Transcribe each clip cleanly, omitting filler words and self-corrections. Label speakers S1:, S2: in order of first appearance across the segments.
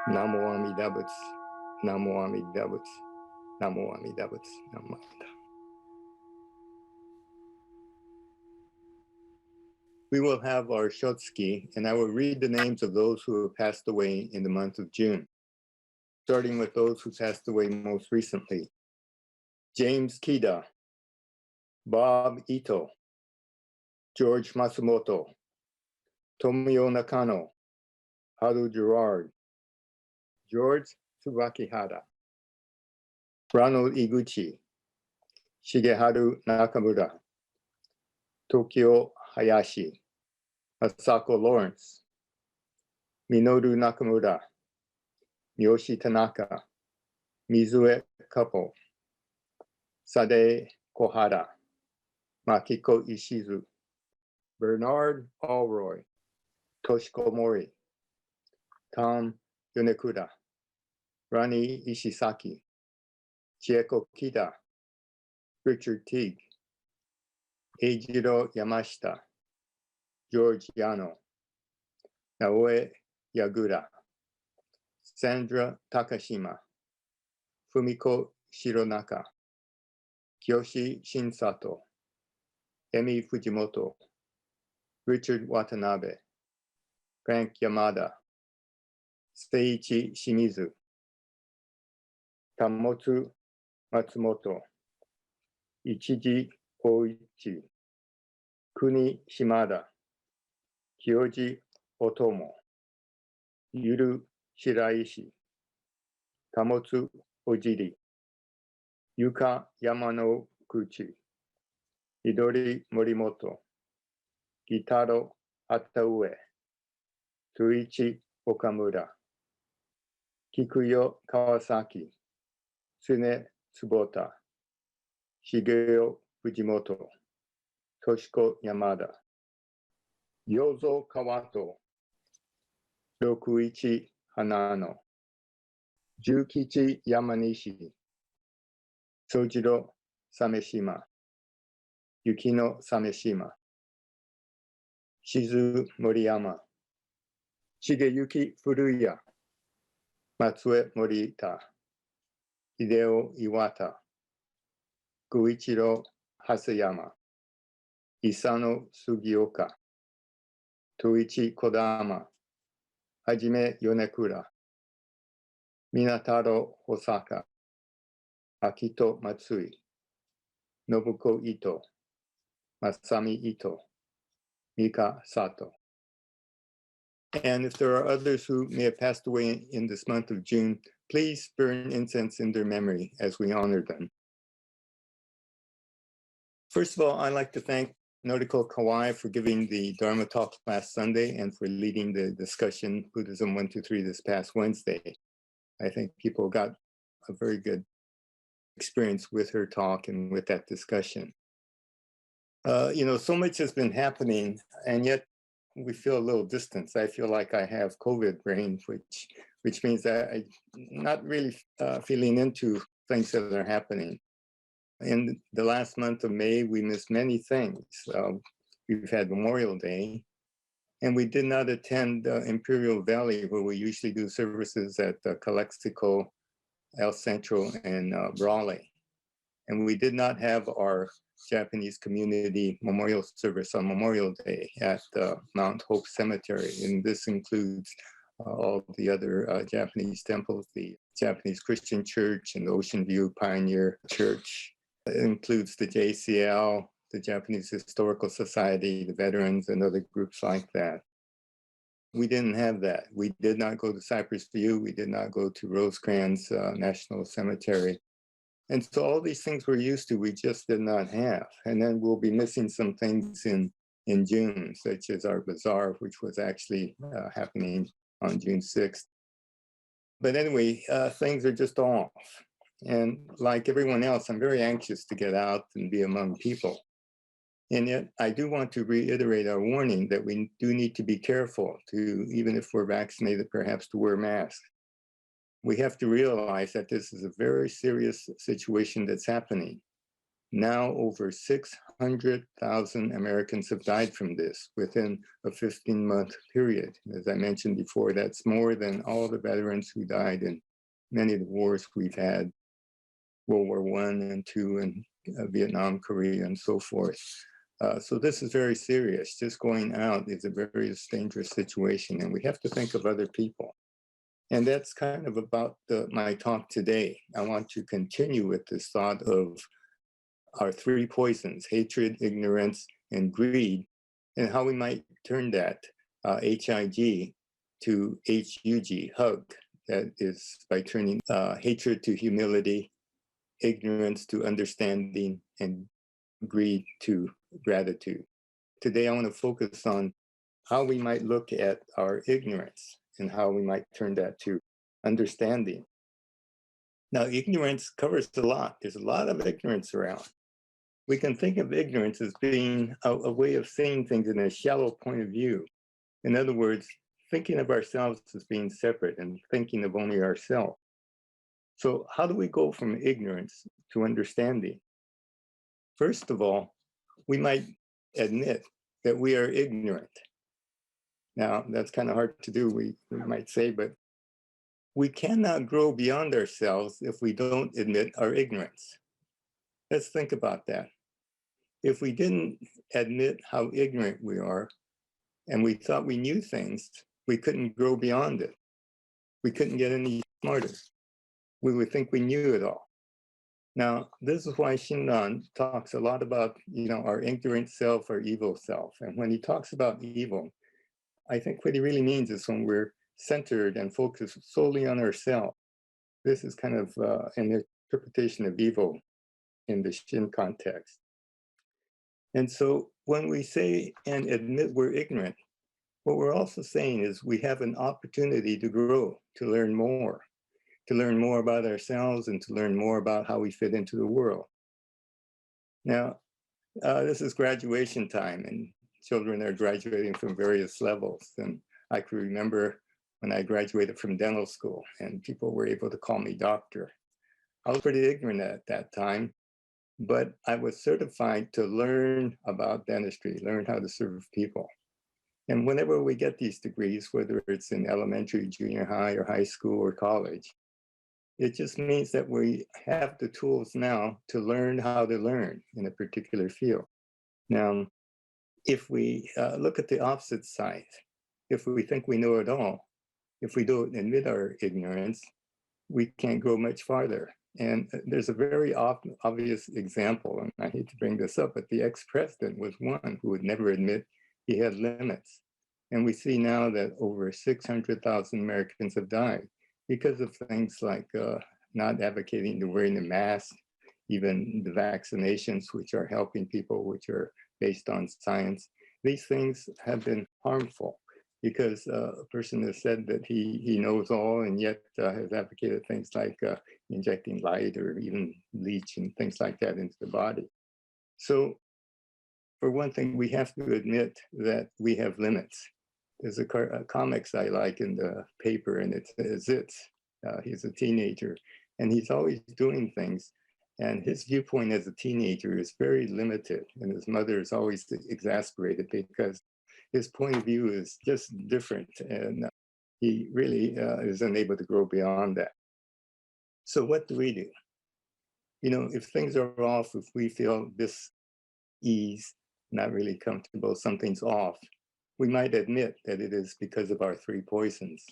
S1: Namo Amida Butsu, Namo Amida Butsu, Namo Amida Butsu, Namo Amida. We will have our Shotsuki, and I will read the names of those who have passed away in the month of June, starting with those who passed away most recently. James Kida, Bob Ito, George Matsumoto, Tomio Nakano, Haru Gerard, George Tsubakihara, Ronald Iguchi, Shigeharu Nakamura, Tokyo Hayashi, Masako Lawrence, Minoru Nakamura, Miyoshi Tanaka, Mizue Couple, Sade Kohara, Makiko Ishizu, Bernard Alroy, Toshiko Mori, Tom Yonekura, Rani Ishisaki, Chieko Kida, Richard Teague, Eijiro Yamashita, George Yano, Naoe Yagura, Sandra Takashima, Fumiko Shironaka, Kiyoshi Shinsato, Emi Fujimoto, Richard Watanabe, Frank Yamada, Seiichi Shimizu, Tamotsu Matsumoto, Ichiji Koichi, Kuni Shimada, Kyoji Otomo, Yuru Shiraishi, Tamotsu Ojiri, Yuka Yamanoguchi, Hidori Morimoto, Gitaro Ataue, Suichi Okamura, Kikuyo Kawasaki, Tsune Tsubota, Shigeo Fujimoto, Toshiko Yamada, Yozo Kawato, Rokuichi Hanano, Jukichi Yamanishi, Sojiro Sameshima, Yukino Sameshima, Shizu Moriyama, Shigeyuki Furuya, Matsue Morita, Hideo Iwata, Guichiro Hasayama, Isano Sugioka, Toichi Kodama, Hajime Yonekura, Minataro Hosaka, Akito Matsui, Nobuko Ito, Masami Ito, Mika Sato. And if there are others who may have passed away in this month of June, please burn incense in their memory as we honor them. First of all, I'd like to thank Noriko Kawai for giving the Dharma talk last Sunday and for leading the discussion, Buddhism 123, this past Wednesday. I think people got a very good experience with her talk and with that discussion. So much has been happening, and yet we feel a little distance. I feel like I have COVID brain, which means that I'm not really feeling into things that are happening. In the last month of May, we missed many things. We've had Memorial Day, and we did not attend Imperial Valley, where we usually do services at Calexico, El Centro, and Raleigh. And we did not have our Japanese community memorial service on Memorial Day at Mount Hope Cemetery. And this includes all the other Japanese temples, the Japanese Christian Church and the Ocean View Pioneer Church. It includes the JCL, the Japanese Historical Society, the veterans, and other groups like that. We didn't have that. We did not go to Cypress View. We did not go to Rosecrans National Cemetery. And so all these things we're used to, we just did not have. And then we'll be missing some things in June, such as our bazaar, which was actually happening on June 6th. But anyway, things are just off. And like everyone else, I'm very anxious to get out and be among people. And yet I do want to reiterate our warning that we do need to be careful to, even if we're vaccinated, perhaps to wear masks. We have to realize that this is a very serious situation that's happening. Now over 600,000 Americans have died from this within a 15-month period. As I mentioned before, that's more than all the veterans who died in many of the wars we've had, World War I and II, and Vietnam, Korea, and so forth. So this is very serious. Just going out is a very dangerous situation, and we have to think of other people. And that's kind of about my talk today. I want to continue with this thought of our three poisons: hatred, ignorance, and greed, and how we might turn that HIG to HUG, hug. That is by turning hatred to humility, ignorance to understanding, and greed to gratitude. Today, I want to focus on how we might look at our ignorance and how we might turn that to understanding. Now, ignorance covers a lot. There's a lot of ignorance around. We can think of ignorance as being a way of seeing things in a shallow point of view. In other words, thinking of ourselves as being separate and thinking of only ourselves. So how do we go from ignorance to understanding? First of all, we might admit that we are ignorant. Now, that's kind of hard to do, we might say, but we cannot grow beyond ourselves if we don't admit our ignorance. Let's think about that. If we didn't admit how ignorant we are, and we thought we knew things, we couldn't grow beyond it. We couldn't get any smarter. We would think we knew it all. Now, this is why Shinran talks a lot about, our ignorant self, our evil self. And when he talks about evil, I think what he really means is when we're centered and focused solely on ourselves. This is kind of an interpretation of evil in the Shin context. And so when we say and admit we're ignorant, what we're also saying is we have an opportunity to grow, to learn more about ourselves and to learn more about how we fit into the world. Now, this is graduation time and children are graduating from various levels. And I can remember when I graduated from dental school and people were able to call me doctor. I was pretty ignorant at that time, but I was certified to learn about dentistry, learn how to serve people. And whenever we get these degrees, whether it's in elementary, junior high, or high school, or college, it just means that we have the tools now to learn how to learn in a particular field. Now, if we look at the opposite side, if we think we know it all, if we don't admit our ignorance, we can't go much farther. And there's a very obvious example, and I hate to bring this up, but the ex-president was one who would never admit he had limits. And we see now that over 600,000 Americans have died because of things like not advocating the wearing a mask, even the vaccinations, which are helping people, which are based on science. These things have been harmful because a person has said that he knows all and yet has advocated things like injecting light or even bleach and things like that into the body. So for one thing, we have to admit that we have limits. There's a comics I like in the paper, and it's Zitz. He's a teenager, and he's always doing things. And his viewpoint as a teenager is very limited, and his mother is always exasperated because his point of view is just different, and he really is unable to grow beyond that. So what do we do? If things are off, if we feel dis-ease, not really comfortable, something's off, we might admit that it is because of our three poisons.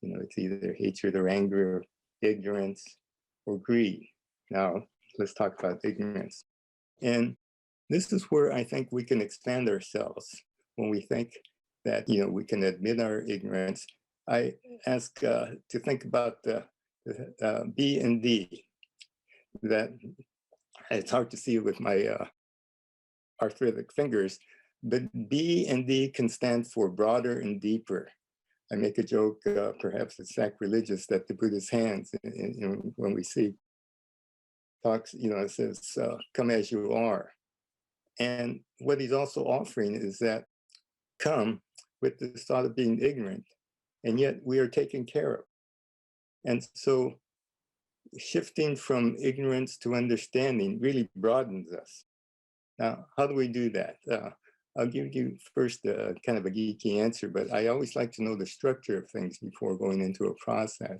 S1: It's either hatred or anger, ignorance, or greed. Now, let's talk about ignorance. And this is where I think we can expand ourselves when we think that, we can admit our ignorance. I ask to think about the B and D. That it's hard to see with my arthritic fingers, but B and D can stand for broader and deeper. I make a joke, perhaps it's sacrilegious, that the Buddha's hands, when we see talks, it says, come as you are. And what he's also offering is that come with this thought of being ignorant, and yet we are taken care of. And so shifting from ignorance to understanding really broadens us. Now, how do we do that? I'll give you first kind of a geeky answer, but I always like to know the structure of things before going into a process.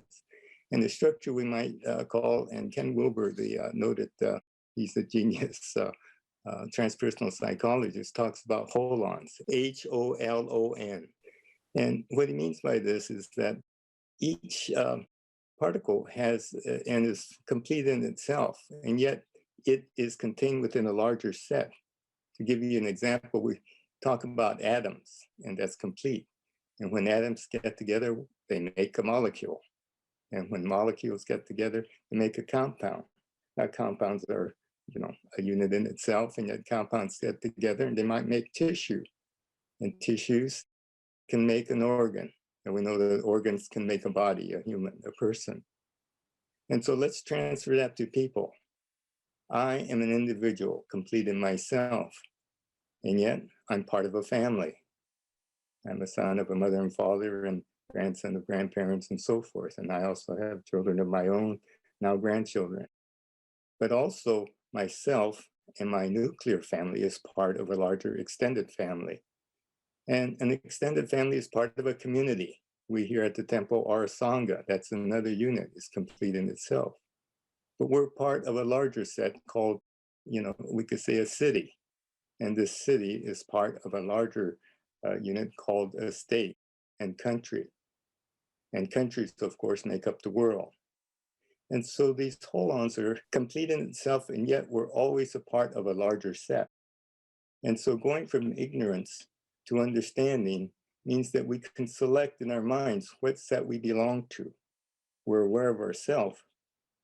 S1: And the structure we might call, and Ken Wilber, the noted, he's a genius transpersonal psychologist, talks about holons, Holon. And what he means by this is that each particle has and is complete in itself, and yet it is contained within a larger set. To give you an example, we talk about atoms, and that's complete. And when atoms get together, they make a molecule. And when molecules get together, they make a compound. Now, compounds are, a unit in itself, and yet compounds get together and they might make tissue. And tissues can make an organ. And we know that organs can make a body, a human, a person. And so let's transfer that to people. I am an individual, complete in myself, and yet I'm part of a family. I'm a son of a mother and father and grandson of grandparents and so forth. And I also have children of my own, now grandchildren. But also myself and my nuclear family is part of a larger extended family. And an extended family is part of a community. We here at the temple are a sangha. That's another unit, is complete in itself. But we're part of a larger set called, we could say a city. And this city is part of a larger unit called a state and country. And countries, of course, make up the world. And so these holons are complete in itself, and yet we're always a part of a larger set. And so going from ignorance to understanding means that we can select in our minds what set we belong to. We're aware of ourselves,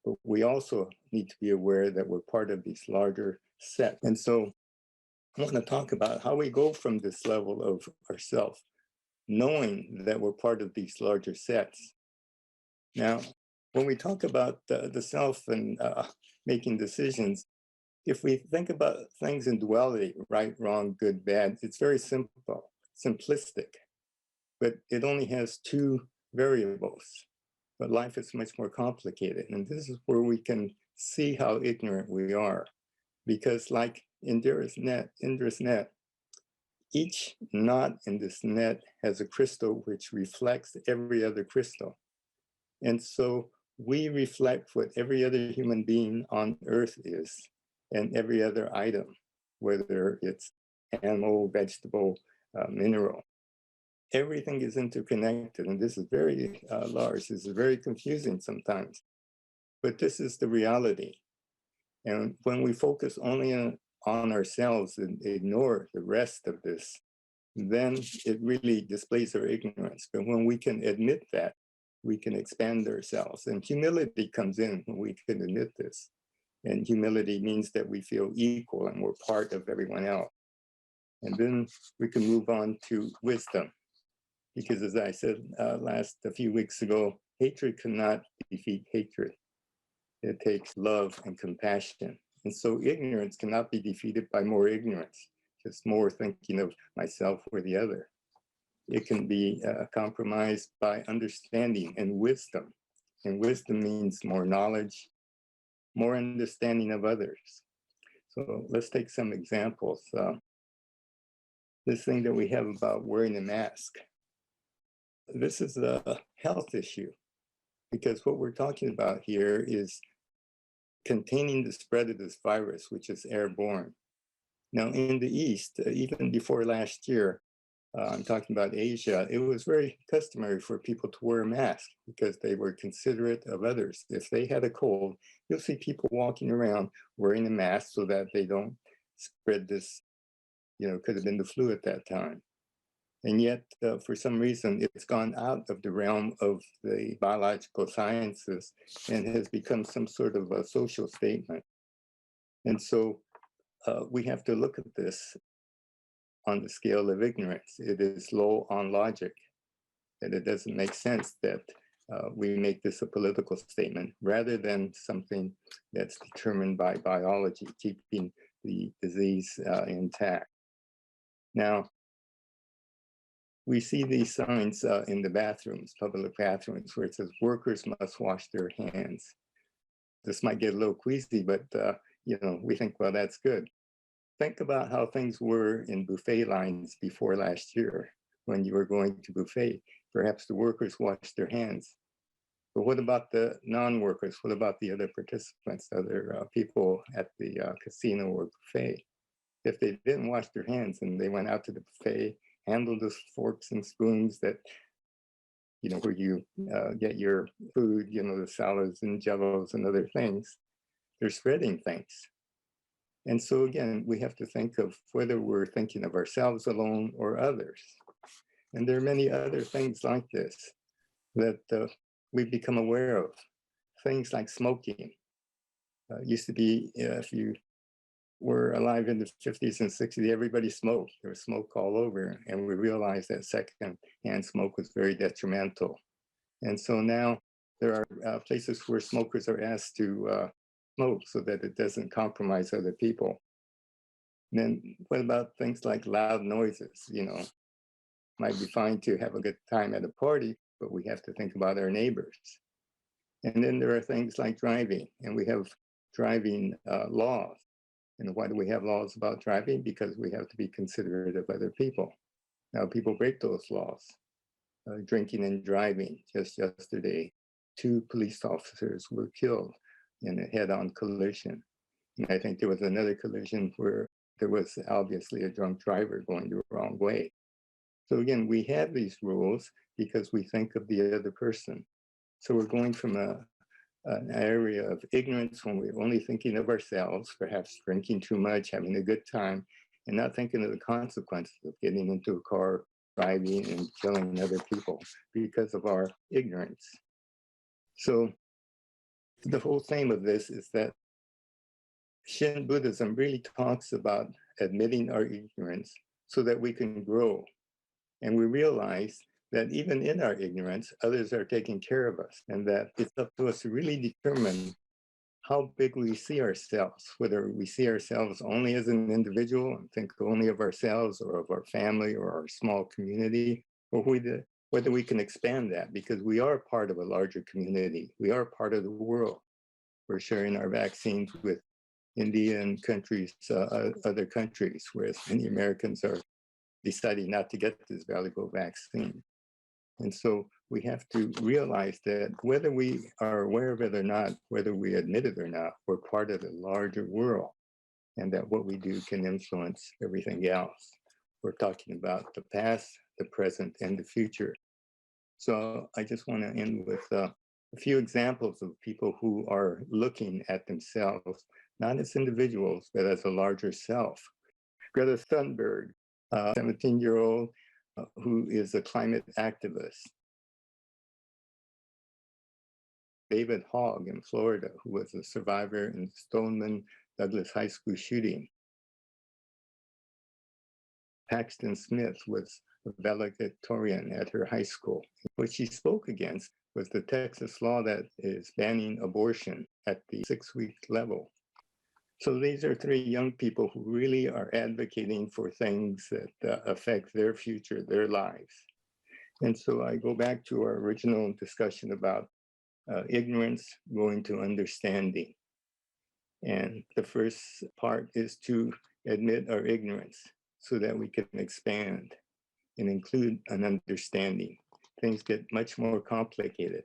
S1: but we also need to be aware that we're part of these larger sets. And so I want to talk about how we go from this level of ourself, knowing that we're part of these larger sets. Now, when we talk about the self and making decisions, if we think about things in duality, right, wrong, good, bad, it's very simple, simplistic, but it only has two variables. But life is much more complicated. And this is where we can see how ignorant we are. Because like Indra's net, each knot in this net has a crystal which reflects every other crystal. And so we reflect what every other human being on earth is, and every other item, whether it's animal, vegetable, mineral. Everything is interconnected, and this is very large. This is very confusing sometimes, but this is the reality. And when we focus only on ourselves and ignore the rest of this, then it really displays our ignorance. But when we can admit that, we can expand ourselves. And humility comes in when we can admit this. And humility means that we feel equal and we're part of everyone else. And then we can move on to wisdom. Because as I said a few weeks ago, hatred cannot defeat hatred. It takes love and compassion. And so ignorance cannot be defeated by more ignorance, just more thinking of myself or the other. It can be compromised by understanding and wisdom. And wisdom means more knowledge, more understanding of others. So let's take some examples. This thing that we have about wearing a mask. This is a health issue, because what we're talking about here is containing the spread of this virus, which is airborne. Now, in the East, even before last year, I'm talking about Asia, it was very customary for people to wear a mask because they were considerate of others. If they had a cold, you'll see people walking around wearing a mask so that they don't spread this, could have been the flu at that time. And yet, for some reason, it's gone out of the realm of the biological sciences and has become some sort of a social statement. And so we have to look at this on the scale of ignorance. It is low on logic, that it doesn't make sense that we make this a political statement rather than something that's determined by biology, keeping the disease intact. Now, we see these signs in the bathrooms, public bathrooms, where it says workers must wash their hands. this might get a little queasy, but we think, well, that's good. Think about how things were in buffet lines before last year when you were going to buffet. Perhaps the workers washed their hands. But what about the non-workers? What about the other participants, other people at the casino or buffet? If they didn't wash their hands and they went out to the buffet, handled the forks and spoons that, where you get your food, the salads and jellos and other things, they're spreading things. And so again, we have to think of whether we're thinking of ourselves alone or others. And there are many other things like this that we've become aware of. Things like smoking. Used to be, if you were alive in the 50s and 60s, everybody smoked. There was smoke all over. And we realized that secondhand smoke was very detrimental. And so now there are places where smokers are asked to smoke so that it doesn't compromise other people. And then what about things like loud noises? Might be fine to have a good time at a party, but we have to think about our neighbors. And then there are things like driving, and we have driving laws. And why do we have laws about driving? Because we have to be considerate of other people. Now, people break those laws. Drinking and driving. Just yesterday, 2 police officers were killed in a head-on collision. And I think there was another collision where there was obviously a drunk driver going the wrong way. So again, we have these rules because we think of the other person. So we're going from an area of ignorance when we're only thinking of ourselves, perhaps drinking too much, having a good time, and not thinking of the consequences of getting into a car, driving, and killing other people because of our ignorance. So the whole theme of this is that Shin Buddhism really talks about admitting our ignorance so that we can grow. And we realize that even in our ignorance, others are taking care of us, and that it's up to us to really determine how big we see ourselves, whether we see ourselves only as an individual and think only of ourselves or of our family or our small community, or whether we can expand that, because we are part of a larger community. We are part of the world. We're sharing our vaccines with India and other countries, whereas many Americans are deciding not to get this valuable vaccine. And so we have to realize that whether we are aware of it or not, whether we admit it or not, we're part of the larger world, and that what we do can influence everything else. We're talking about the past, the present, and the future. So I just want to end with a few examples of people who are looking at themselves, not as individuals, but as a larger self. Greta Thunberg, a 17-year-old who is a climate activist. David Hogg in Florida, who was a survivor in the Stoneman Douglas High School shooting. Paxton Smith was a valedictorian at her high school. What she spoke against was the Texas law that is banning abortion at the 6-week level. So these are 3 young people who really are advocating for things that affect their future, their lives. And so I go back to our original discussion about ignorance going to understanding. And the first part is to admit our ignorance so that we can expand and include an understanding. Things get much more complicated.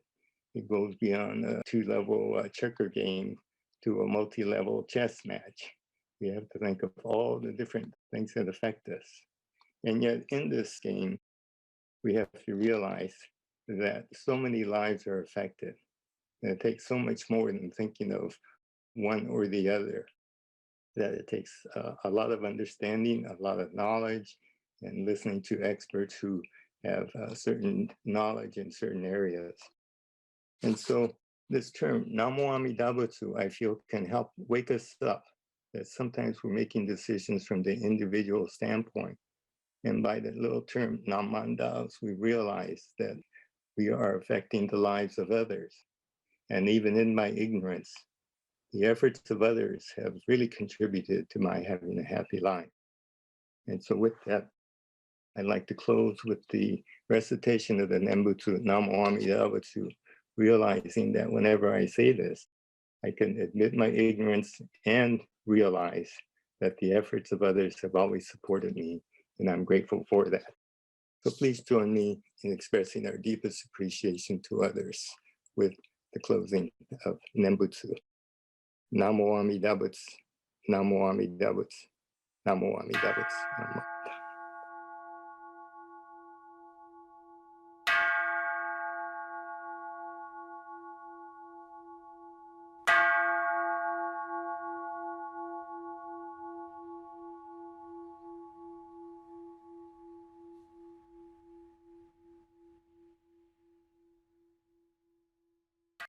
S1: It goes beyond a 2-level checker game to a multi-level chess match. We have to think of all the different things that affect us. And yet in this game, we have to realize that so many lives are affected. And it takes so much more than thinking of one or the other, that it takes a lot of understanding, a lot of knowledge, and listening to experts who have certain knowledge in certain areas. And so this term, Namo Amida Butsu, I feel can help wake us up, that sometimes we're making decisions from the individual standpoint. And by the little term, Namandas, we realize that we are affecting the lives of others. And even in my ignorance, the efforts of others have really contributed to my having a happy life. And so with that, I'd like to close with the recitation of the Nembutsu, Namo Amida Butsu, realizing that whenever I say this, I can admit my ignorance and realize that the efforts of others have always supported me, and I'm grateful for that. So please join me in expressing our deepest appreciation to others with the closing of Nembutsu. Namo Amida Butsu, Namo Amida Butsu, Namo Amida Butsu, Namo Amida Butsu.